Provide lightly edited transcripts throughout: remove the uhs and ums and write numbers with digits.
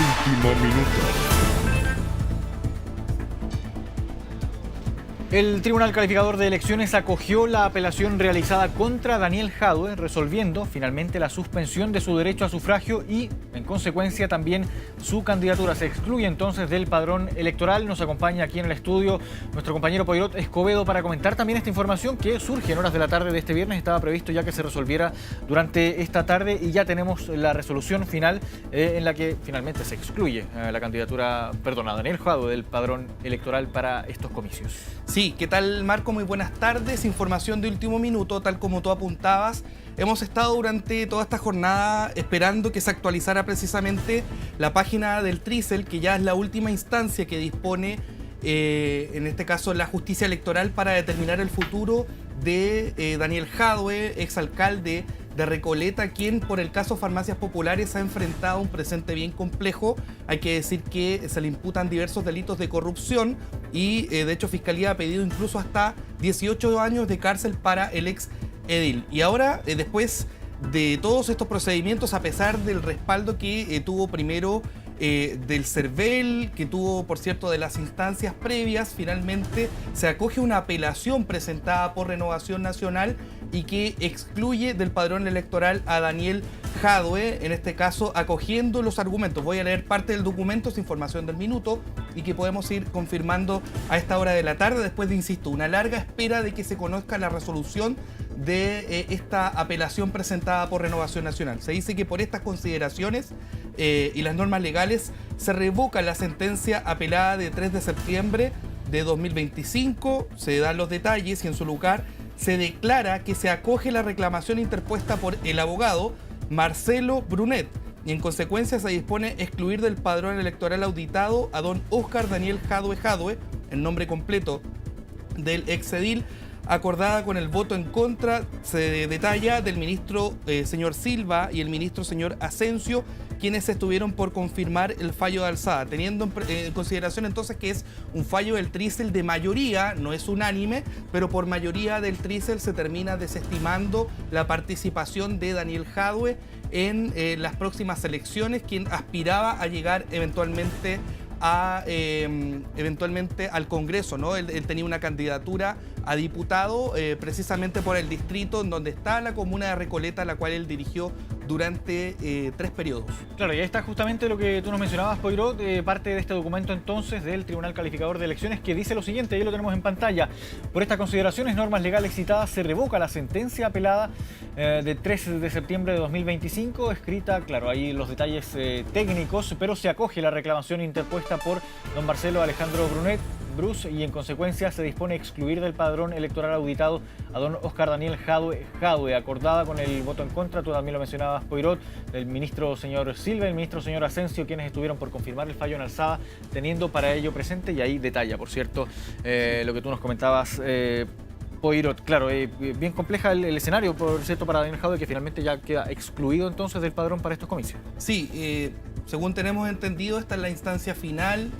Último minuto. El Tribunal Calificador de Elecciones acogió la apelación realizada contra Daniel Jadue, resolviendo finalmente la suspensión de su derecho a sufragio y, en consecuencia, también su candidatura. Se excluye entonces del padrón electoral. Nos acompaña aquí en el estudio nuestro compañero Poirot Escobedo para comentar también esta información que surge en horas de la tarde de este viernes. Estaba previsto ya que se resolviera durante esta tarde y ya tenemos la resolución final en la que finalmente se excluye la candidatura, perdón, a Daniel Jadue del padrón electoral para estos comicios. Sí, ¿qué tal, Marco? Muy buenas tardes. Información de último minuto, tal como tú apuntabas. Hemos estado durante toda esta jornada esperando que se actualizara precisamente la página del Trisel, que ya es la última instancia que dispone, en este caso, la justicia electoral para determinar el futuro de Daniel Jadue, exalcalde de Recoleta, quien por el caso Farmacias Populares ha enfrentado un presente bien complejo. Hay que decir que se le imputan diversos delitos de corrupción y de hecho Fiscalía ha pedido incluso hasta 18 años de cárcel para el ex edil. Y ahora, después de todos estos procedimientos, a pesar del respaldo que tuvo primero del CERVEL, que tuvo, por cierto, de las instancias previas, finalmente se acoge una apelación presentada por Renovación Nacional y que excluye del padrón electoral a Daniel Jadue, en este caso acogiendo los argumentos. Voy a leer parte del documento, es información del minuto y que podemos ir confirmando a esta hora de la tarde, después de, insisto, una larga espera de que se conozca la resolución de esta apelación presentada por Renovación Nacional. Se dice que por estas consideraciones y las normas legales se revoca la sentencia apelada de 3 de septiembre de 2025, se dan los detalles y en su lugar se declara que se acoge la reclamación interpuesta por el abogado Marcelo Brunet y en consecuencia se dispone excluir del padrón electoral auditado a don Óscar Daniel Jadue, el nombre completo del exedil, acordada con el voto en contra, se detalla, del ministro señor Silva y el ministro señor Asensio, quienes estuvieron por confirmar el fallo de alzada, teniendo en consideración entonces que es un fallo del Trisel de mayoría, no es unánime, pero por mayoría del Trisel se termina desestimando la participación de Daniel Jadue en las próximas elecciones, quien aspiraba a llegar eventualmente al Congreso, ¿no? Él tenía una candidatura a diputado precisamente por el distrito en donde está la comuna de Recoleta, la cual él dirigió durante 3 periodos. Claro, y ahí está justamente lo que tú nos mencionabas, Poirot, parte de este documento entonces del Tribunal Calificador de Elecciones, que dice lo siguiente, ahí lo tenemos en pantalla: por estas consideraciones, normas legales citadas, se revoca la sentencia apelada de 3 de septiembre de 2025, escrita, claro, ahí los detalles técnicos, pero se acoge la reclamación interpuesta por don Marcelo Alejandro Bruce y en consecuencia se dispone excluir del padrón electoral auditado a don Óscar Daniel Jadue, acordada con el voto en contra, tú también lo mencionabas, Poirot, del ministro señor Silva y el ministro señor Asensio, quienes estuvieron por confirmar el fallo en alzada, teniendo para ello presente, y ahí detalla, por cierto, lo que tú nos comentabas, Poirot. Claro, bien compleja el escenario, por cierto, para Daniel Jadue, que finalmente ya queda excluido entonces del padrón para estos comicios. Sí, según tenemos entendido, esta es la instancia final.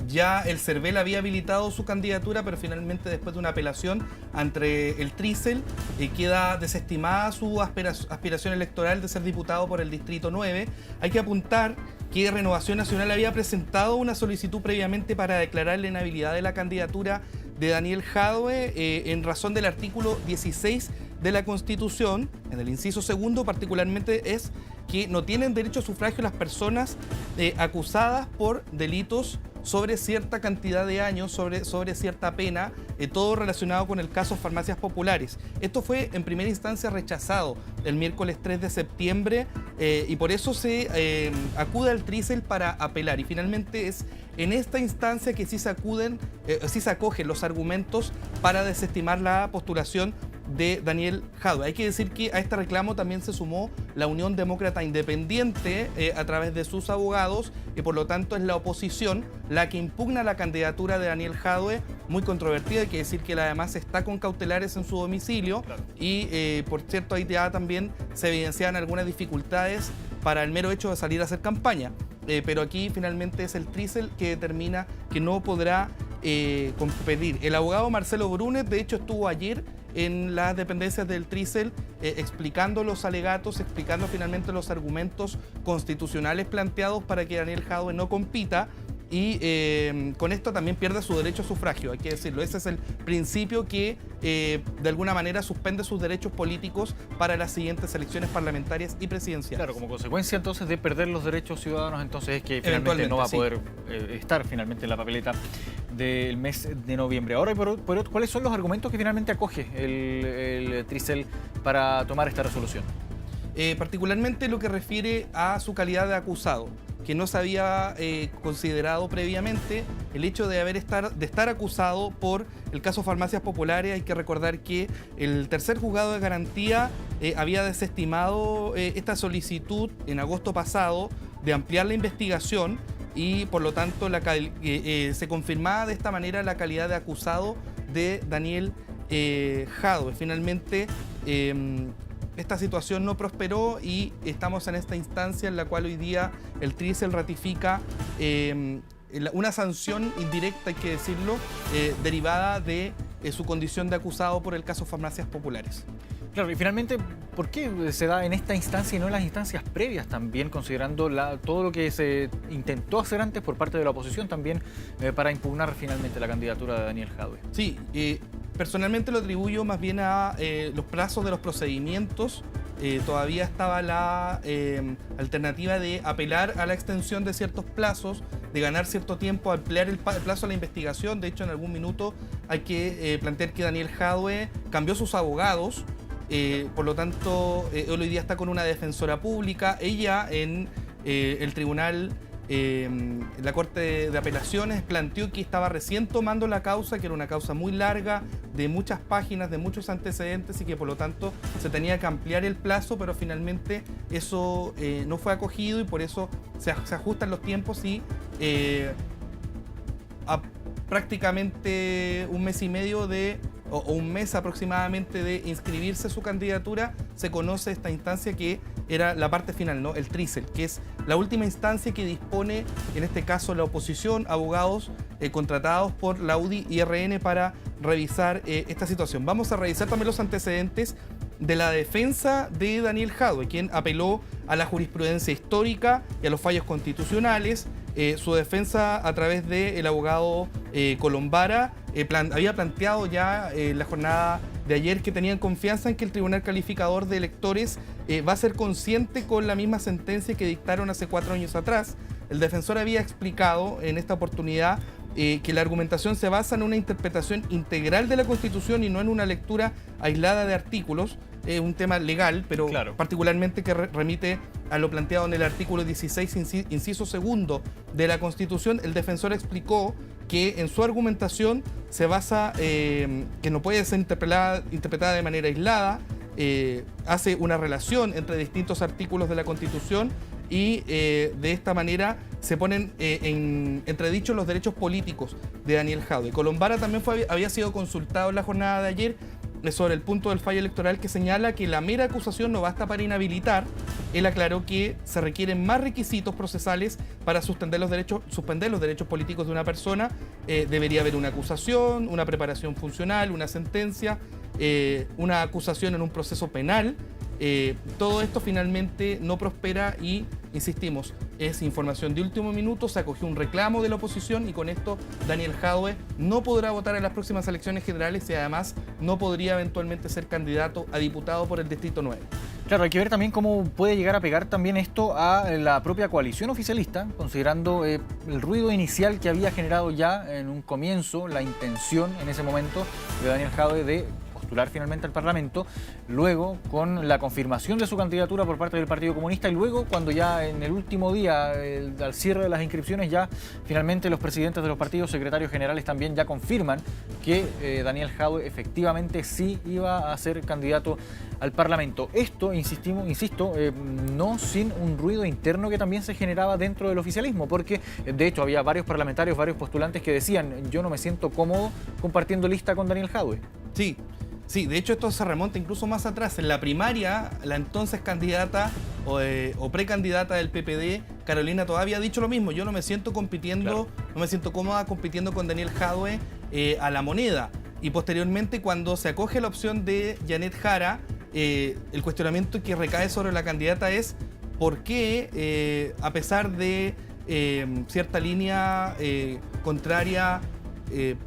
Ya el CERVEL había habilitado su candidatura, pero finalmente después de una apelación ante el Trisel queda desestimada su aspiración electoral de ser diputado por el Distrito 9. Hay que apuntar que Renovación Nacional había presentado una solicitud previamente para declarar la inhabilidad de la candidatura de Daniel Jadue en razón del artículo 16 de la Constitución, en el inciso segundo particularmente, es que no tienen derecho a sufragio las personas acusadas por delitos sobre cierta cantidad de años, sobre cierta pena, todo relacionado con el caso Farmacias Populares. Esto fue en primera instancia rechazado el miércoles 3 de septiembre y por eso se acude al Trisel para apelar. Y finalmente es en esta instancia que sí se acogen los argumentos para desestimar la postulación de Daniel Jadue. Hay que decir que a este reclamo también se sumó la Unión Demócrata Independiente a través de sus abogados y por lo tanto es la oposición la que impugna la candidatura de Daniel Jadue, muy controvertida. Hay que decir que él además está con cautelares en su domicilio, claro. Y por cierto ahí ya también se evidenciaban algunas dificultades para el mero hecho de salir a hacer campaña. Pero aquí finalmente es el Trisel que determina que no podrá competir. El abogado Marcelo Brunet, de hecho, estuvo ayer en las dependencias del Trisel, explicando los alegatos, explicando finalmente los argumentos constitucionales planteados para que Daniel Jadwe no compita. Y con esto también pierde su derecho a sufragio, hay que decirlo. Ese es el principio que de alguna manera suspende sus derechos políticos para las siguientes elecciones parlamentarias y presidenciales. Claro, como consecuencia entonces de perder los derechos ciudadanos, entonces es que finalmente no va a poder estar finalmente en la papeleta del mes de noviembre. Ahora, ¿cuáles son los argumentos que finalmente acoge el Trisel para tomar esta resolución? Particularmente lo que refiere a su calidad de acusado, que no se había considerado previamente el hecho de estar acusado por el caso Farmacias Populares. Hay que recordar que el tercer juzgado de garantía había desestimado esta solicitud en agosto pasado de ampliar la investigación y por lo tanto se confirmaba de esta manera la calidad de acusado de Daniel Jadwe. Finalmente esta situación no prosperó y estamos en esta instancia en la cual hoy día el Trisel ratifica una sanción indirecta, hay que decirlo, derivada de su condición de acusado por el caso Farmacias Populares. Claro, y finalmente, ¿por qué se da en esta instancia y no en las instancias previas también, considerando todo lo que se intentó hacer antes por parte de la oposición también para impugnar finalmente la candidatura de Daniel Jadwe? Sí, personalmente lo atribuyo más bien a los plazos de los procedimientos. Todavía estaba la alternativa de apelar a la extensión de ciertos plazos, de ganar cierto tiempo, ampliar el plazo a la investigación. De hecho, en algún minuto hay que plantear que Daniel Jadwe cambió sus abogados. Por lo tanto, él hoy día está con una defensora pública. Ella en el tribunal, la Corte de Apelaciones, planteó que estaba recién tomando la causa, que era una causa muy larga, de muchas páginas, de muchos antecedentes y que por lo tanto se tenía que ampliar el plazo, pero finalmente eso no fue acogido y por eso se ajustan los tiempos y prácticamente un mes y medio o un mes aproximadamente de inscribirse su candidatura, se conoce esta instancia que era la parte final, ¿no? El Trisel, que es la última instancia que dispone, en este caso la oposición, abogados contratados por la UDI y RN para revisar esta situación. Vamos a revisar también los antecedentes de la defensa de Daniel Jadwe, quien apeló a la jurisprudencia histórica y a los fallos constitucionales. Su defensa a través del abogado Colombara había planteado ya la jornada de ayer que tenían confianza en que el Tribunal Calificador de Electores va a ser consciente con la misma sentencia que dictaron hace 4 años atrás. El defensor había explicado en esta oportunidad que la argumentación se basa en una interpretación integral de la Constitución y no en una lectura aislada de artículos. Es un tema legal, pero claro, particularmente que remite a lo planteado en el artículo 16, inciso segundo de la Constitución. El defensor explicó que en su argumentación se basa, que no puede ser interpretada de manera aislada, hace una relación entre distintos artículos de la Constitución y de esta manera se ponen en entredicho los derechos políticos de Daniel Jadwe. Colombara también había sido consultado en la jornada de ayer sobre el punto del fallo electoral que señala que la mera acusación no basta para inhabilitar. Él aclaró que se requieren más requisitos procesales para suspender los derechos políticos de una persona. Debería haber una acusación, una preparación funcional, una sentencia, una acusación en un proceso penal. Todo esto finalmente no prospera y, insistimos, es información de último minuto, se acogió un reclamo de la oposición y con esto Daniel Jadwe no podrá votar en las próximas elecciones generales y además no podría eventualmente ser candidato a diputado por el Distrito 9. Claro, hay que ver también cómo puede llegar a pegar también esto a la propia coalición oficialista, considerando el ruido inicial que había generado ya en un comienzo, la intención en ese momento de Daniel Jadwe de postular finalmente al Parlamento, luego con la confirmación de su candidatura por parte del Partido Comunista y luego cuando ya en el último día, al cierre de las inscripciones, ya finalmente los presidentes de los partidos, secretarios generales también ya confirman que Daniel Jadwe efectivamente sí iba a ser candidato al Parlamento. Esto, insisto, no sin un ruido interno que también se generaba dentro del oficialismo, porque de hecho había varios parlamentarios, varios postulantes que decían: yo no me siento cómodo compartiendo lista con Daniel Jadwe. Sí, de hecho esto se remonta incluso más atrás. En la primaria, la entonces candidata o precandidata del PPD, Carolina Toá, había dicho lo mismo: yo no me siento compitiendo, claro, no me siento cómoda compitiendo con Daniel Jadwe a la moneda. y posteriormente cuando se acoge la opción de Janet Jara, el cuestionamiento que recae sobre la candidata es por qué, a pesar de cierta línea contraria,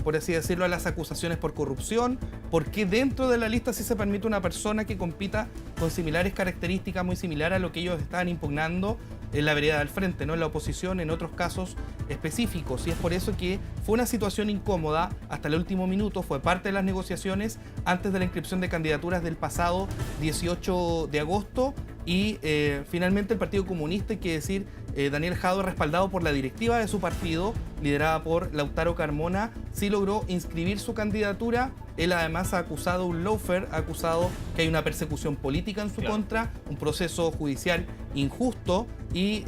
por así decirlo, a las acusaciones por corrupción, por qué dentro de la lista sí se permite una persona que compita con similares características, muy similar a lo que ellos estaban impugnando en la vereda del frente, ¿no? En la oposición, en otros casos específicos. Y es por eso que fue una situación incómoda hasta el último minuto, fue parte de las negociaciones antes de la inscripción de candidaturas del pasado 18 de agosto y finalmente el Partido Comunista, hay que decir, Daniel Jadue, respaldado por la directiva de su partido, liderada por Lautaro Carmona, sí logró inscribir su candidatura. Él además ha acusado un lawfare, ha acusado que hay una persecución política en su contra, un proceso judicial injusto y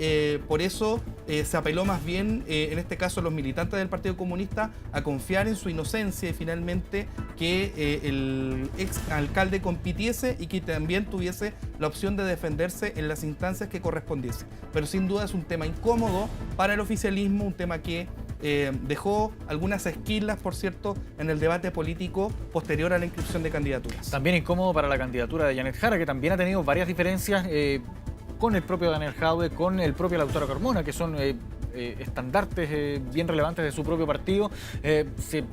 por eso se apeló más bien, en este caso los militantes del Partido Comunista, a confiar en su inocencia y finalmente que el ex alcalde compitiese y que también tuviese la opción de defenderse en las instancias que correspondiese. Pero sin duda es un tema incómodo para el oficialismo, un tema que dejó algunas esquilas, por cierto, en el debate político posterior a la inscripción de candidaturas. También incómodo para la candidatura de Janet Jara, que también ha tenido varias diferencias con el propio Daniel Jadue, con el propio Lautaro Carmona, que son estandartes bien relevantes de su propio partido. Se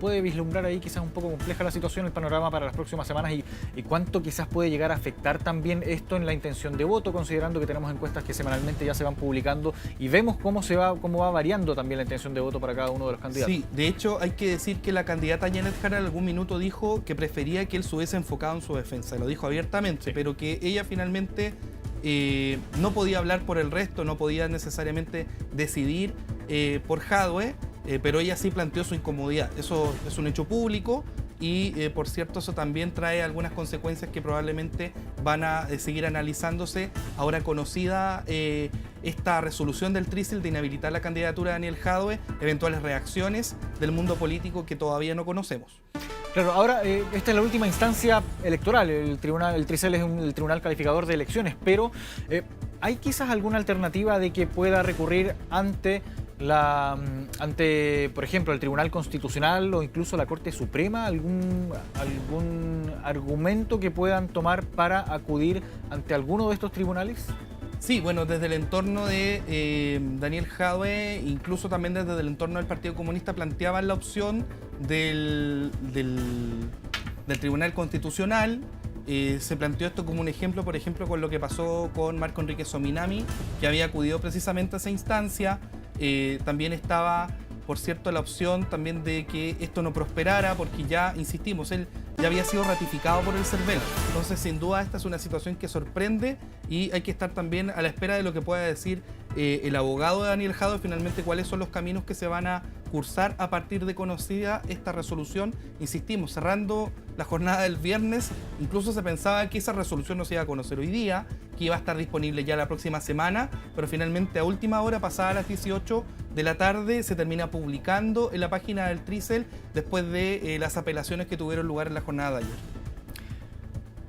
puede vislumbrar ahí quizás un poco compleja la situación, el panorama para las próximas semanas y cuánto quizás puede llegar a afectar también esto en la intención de voto, considerando que tenemos encuestas que semanalmente ya se van publicando y vemos cómo va variando también la intención de voto para cada uno de los candidatos. Sí, de hecho hay que decir que la candidata Janet Jara en algún minuto dijo que prefería que él se hubiese enfocado en su defensa, lo dijo abiertamente, pero que ella finalmente no podía hablar por el resto, no podía necesariamente decidir por Jadue, pero ella sí planteó su incomodidad. Eso es un hecho público y, por cierto, eso también trae algunas consecuencias que probablemente van a seguir analizándose. Ahora conocida esta resolución del Trícil de inhabilitar la candidatura de Daniel Jadue, eventuales reacciones del mundo político que todavía no conocemos. Claro, ahora esta es la última instancia electoral, el Trícil es el tribunal calificador de elecciones, pero ¿hay quizás alguna alternativa de que pueda recurrir ante, por ejemplo, el Tribunal Constitucional o incluso la Corte Suprema? ¿Algún argumento que puedan tomar para acudir ante alguno de estos tribunales? Sí, bueno, desde el entorno de Daniel Jadue, incluso también desde el entorno del Partido Comunista, planteaban la opción del Tribunal Constitucional. Se planteó esto como un ejemplo, por ejemplo, con lo que pasó con Marco Enrique Sominami, que había acudido precisamente a esa instancia. También estaba, por cierto, la opción también de que esto no prosperara, porque ya, insistimos, él ya había sido ratificado por el CERVEL. Entonces, sin duda, esta es una situación que sorprende y hay que estar también a la espera de lo que pueda decir el abogado de Daniel Jadue, finalmente cuáles son los caminos que se van a cursar a partir de conocida esta resolución. Insistimos, cerrando la jornada del viernes, incluso se pensaba que esa resolución no se iba a conocer hoy día, que iba a estar disponible ya la próxima semana, pero finalmente a última hora, pasada las 18 de la tarde, se termina publicando en la página del Trícil después de las apelaciones que tuvieron lugar en la jornada de ayer.